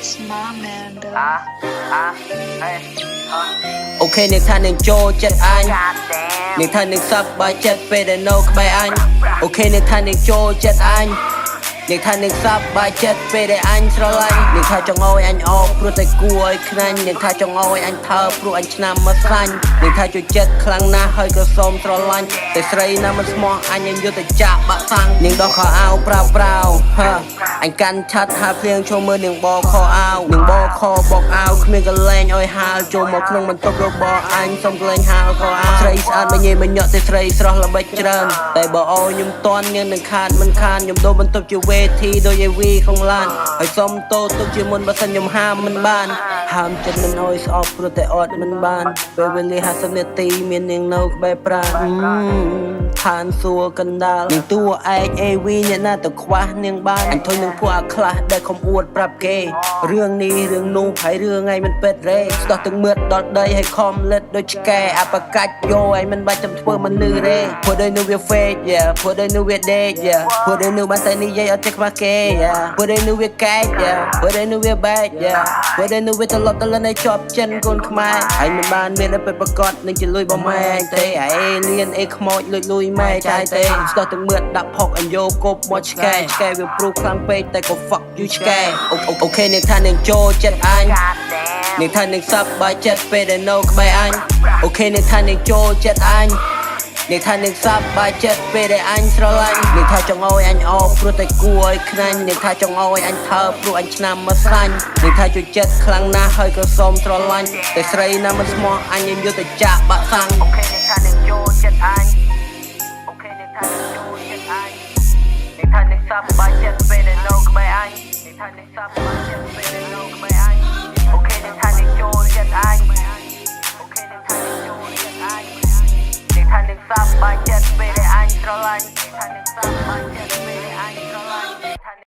It's my man, though. Okអ្នកថានឹងចូលចិត្តអញអ្នកថានឹងសប្បាយចិត្តពេលដែលនៅក្បែរអញអូខេអ្នកថានឹងចូលចិត្តអញអ្នកថានឹងសប្បាយចិត្តពេលដែលអញស្រឡាញ់អ្នកថាចង់ឲ្យអញអោបព្រោះតែគួរឲ្យខ្នាញ់អ្នកថាចង់ឲ្យអញថើព្រោះអញឆ្នាំមកសាញ់អ្នកថាចូលចិត្តខ្លាំងណាស់ហើយក៏សូមស្រឡាញ់តែស្រីណាមិនស្មោះអញនឹងយកទៅចាក់បាក់សាំងនាងដោះខោអាវប្រៅអញកាន់ឆាត់ហាភ្លៀងចូលមើលនាងបខោអាវនាងបខបកអាវគ្មានកលែងឲ្យហាលចូលមកក្នុងបន្ទប់របស់អញសុំកលែងហាលខោអាវស្រីស្អាតមិនញ៉េមិនញក់ទេស្រីស្រស់ល្បិចច្រើនតែបើអោខ្ញុំតន់នាងនឹងខាតមិនខានខ្ញុំដូរបន្ទប់ជាវេធីដូចឯវីក្នុងឡានហើយសុំតូតទុកជាមុនបើសិនខ្ញុំហាមមិនបានហាមចិត្តមិនអោយស្អប់ព្រោះតែអត់មិនបានពេលវេលា50នាទីមាននាងនៅក្បែរប្រាណឋានសួគ៌កណ្ដាលនាងតួឯកអេវីអ្នកណាទៅខ្វះនាងបានអញធុញនឹងពួកអាខ្លះដែលខំអួតប្រាប់គេរឿងនេះរឿងនោះហើយរឿងឯងមិនពេតរេស្ដោះទាំងមឿតដល់ដីហើយខំលិតដូចឆ្កែអបកាច់យកឯងមិនបាច់ចាំធ្វើមនុស្សរេព្រោះដោយនៅវា fake ព្រោះដោយនៅវាដេកព្រោះដោយនៅបានតែនិយាយអត់ចេះខ្វះគេព្រោះដោយនៅវាកែកព្រោះដោយនៅវាបែកព្រោះដោយនៅវាត្រឡប់ទៅលនៅជាប់ចិនកូនខ្មែរហើយមិនបានមានតែប្រកាសនឹងជាលុយបងម៉ែទេអេលៀនអេខ្មោចលុយម៉ែចាយទេស្ដោះទាំងមឿតដាក់ផុកអញយកគប់មកឆ្កែវាព្រុសខ្លាំងពេកតែក៏ fuck you ឆ្កែអូខេអ្នកថានឹងចូលចិត្តអញអ្នកថានឹងសប្បាយចិត្តពេលដែលនៅក្បែរអញអូខេអ្នកថានឹងចូលចិត្តអញអ្នកថានឹងសប្បាយចិត្តពេលដែលអញស្រឡាញ់អ្នកថាចង់ឲ្យអញអោបព្រោះតែគួរឲ្យខ្នាញ់អ្នកថាចង់ឲ្យអញថើព្រោះអញឆ្នាំមកសាញ់អ្នកថាចូលចិត្តខ្លាំងណាស់ហើយក៏សូមស្រឡាញ់តែស្រីណាមិនស្មោះអញនឹងយកទៅចាក់បាក់សាំងអូខេអ្នកថានឹងចូលចិត្តអញអូខេអ្នកថានឹងចូលចិត្តអញអ្នកថានឹងសប្បាយចិត្តពេលដែលនៅក្បែរអញអ្នកថានឹងសប្បាយចិត្តពេលដែលនៅក្បែរអញអូខេអ្នកថានឹងចូលចិត្តអញអូខេអ្នកថានឹងចូលចិត្តអញអ្នកថានឹងសប្បាយចិត្តពេលដែលអញស្រឡាញ់អ្នកថានឹងសប្បាយចិត្ត